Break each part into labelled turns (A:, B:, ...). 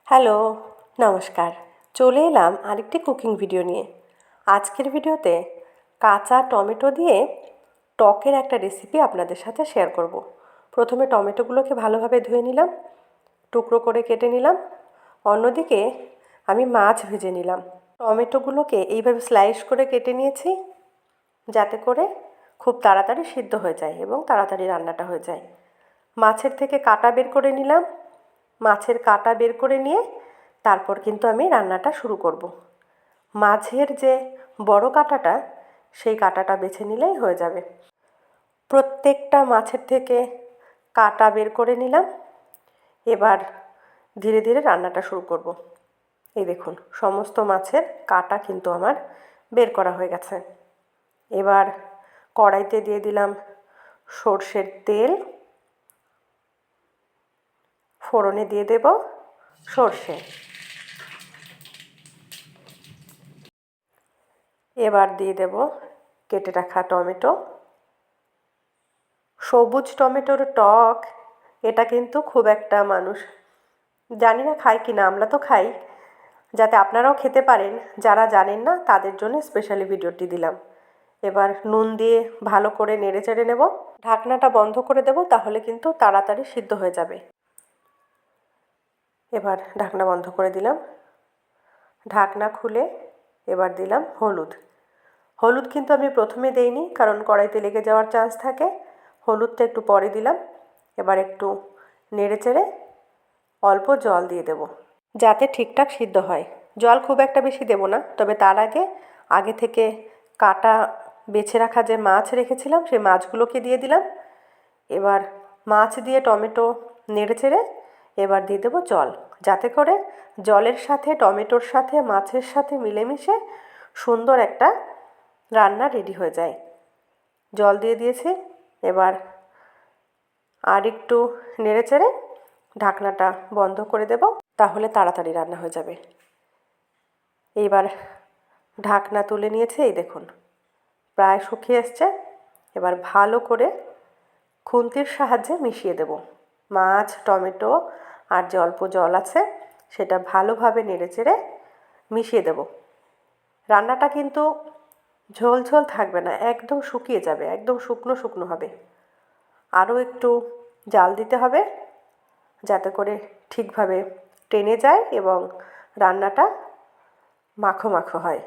A: Hello, নমস্কার। চলে এলাম আরেকটি কুকিং ভিডিও নিয়ে। আজকের ভিডিওতে কাঁচা টমেটো দিয়ে টকের একটা রেসিপি আপনাদের সাথে শেয়ার করব। প্রথমে টমেটোগুলোকে ভালোভাবে ধুয়ে নিলাম, টুকরো করে কেটে নিলাম। অন্যদিকে আমি মাছ ভেজে নিলাম। টমেটোগুলোকে এইভাবে স্লাইস করে কেটে নিয়েছি, যাতে করে খুব তাড়াতাড়ি সিদ্ধ হয়ে যায় এবং তাড়াতাড়ি রান্নাটা হয়ে যায়। মাছের থেকে কাঁটা বের করে নিলাম। মাছের কাঁটা বের করে নিয়ে তারপর কিন্তু আমি রান্নাটা শুরু করব। মাছের যে বড় কাঁটাটা, সেই কাঁটাটা বেছে নিলেই হয়ে যাবে। প্রত্যেকটা মাছের থেকে কাঁটা বের করে নিলাম। এবার ধীরে ধীরে রান্নাটা শুরু করব। এই দেখুন, সমস্ত মাছের কাঁটা কিন্তু আমার বের করা হয়ে গেছে। এবার কড়াইতে দিয়ে দিলাম সর্ষের তেল, ফোড়নে দিয়ে দেব সর্ষে। এবার দিয়ে দেব কেটে রাখা টমেটো। সবুজ টমেটোর টক, এটা কিন্তু খুব একটা মানুষ জানি না খায় কি না, আমরা তো খাই। যাতে আপনারাও খেতে পারেন, যারা জানেন না তাদের জন্য স্পেশালি ভিডিওটি দিলাম। এবার নুন দিয়ে ভালো করে নেড়ে চেড়ে নেব। ঢাকনাটা বন্ধ করে দেব, তাহলে কিন্তু তাড়াতাড়ি সিদ্ধ হয়ে যাবে। এবার ঢাকনা বন্ধ করে দিলাম। ঢাকনা খুলে এবার দিলাম হলুদ। হলুদ কিন্তু আমি প্রথমে দেইনি, কারণ কড়াইতে লেগে যাওয়ার চান্স থাকে। হলুদটা একটু পরে দিলাম। এবার একটু নেড়ে চেড়ে অল্প জল দিয়ে দেব, যাতে ঠিকঠাক সিদ্ধ হয়। জল খুব একটা বেশি দেব না, তবে তার আগে থেকে কাটা বেছে রাখা যে মাছ রেখেছিলাম, সেই মাছগুলোকে দিয়ে দিলাম। এবার মাছ দিয়ে টমেটো নেড়ে চেড়ে এবার দিয়ে দেবো জল, যাতে করে জলের সাথে টমেটোর সাথে মাছের সাথে মিলেমিশে সুন্দর একটা রান্না রেডি হয়ে যায়। জল দিয়ে দিয়েছি। এবার আর একটু নেড়ে চেড়ে ঢাকনাটা বন্ধ করে দেব, তাহলে তাড়াতাড়ি রান্না হয়ে যাবে। এইবার ঢাকনা তুলে নিয়েছি। এই দেখুন, প্রায় শুকিয়ে এসছে। এবার ভালো করে খুন্তির সাহায্যে মিশিয়ে দেব মাছ, টমেটো আর যে অল্প জল আছে সেটা ভালোভাবে নেড়ে চেড়ে মিশিয়ে দেব। রান্নাটা কিন্তু ঝোল ঝোল থাকবে না, একদম শুকিয়ে যাবে, একদম শুকনো শুকনো হবে। আরও একটু জাল দিতে হবে, যাতে করে ঠিকভাবে টেনে যায় এবং রান্নাটা মাখো মাখো হয়।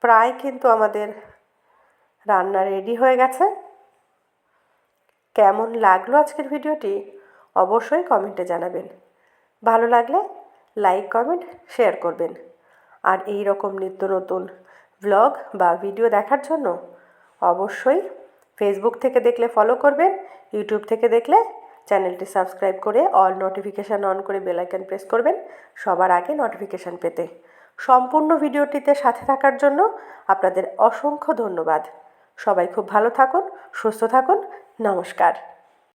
A: প্রায় কিন্তু আমাদের রান্না রেডি হয়ে গেছে। কেমন লাগলো আজকের ভিডিওটি অবশ্যই কমেন্টে জানাবেন। ভালো লাগলে লাইক, কমেন্ট, শেয়ার করবেন। আর এই রকম নিত্য নতুন ব্লগ বা ভিডিও দেখার জন্য অবশ্যই ফেসবুক থেকে দেখলে ফলো করবেন, ইউটিউব থেকে দেখলে চ্যানেলটি সাবস্ক্রাইব করে অল নোটিফিকেশান অন করে বেল আইকন প্রেস করবেন সবার আগে নোটিফিকেশান পেতে। সম্পূর্ণ ভিডিওটিতে সাথে থাকার জন্য আপনাদের অসংখ্য ধন্যবাদ। সবাই খুব ভালো থাকুন, সুস্থ থাকুন। নমস্কার।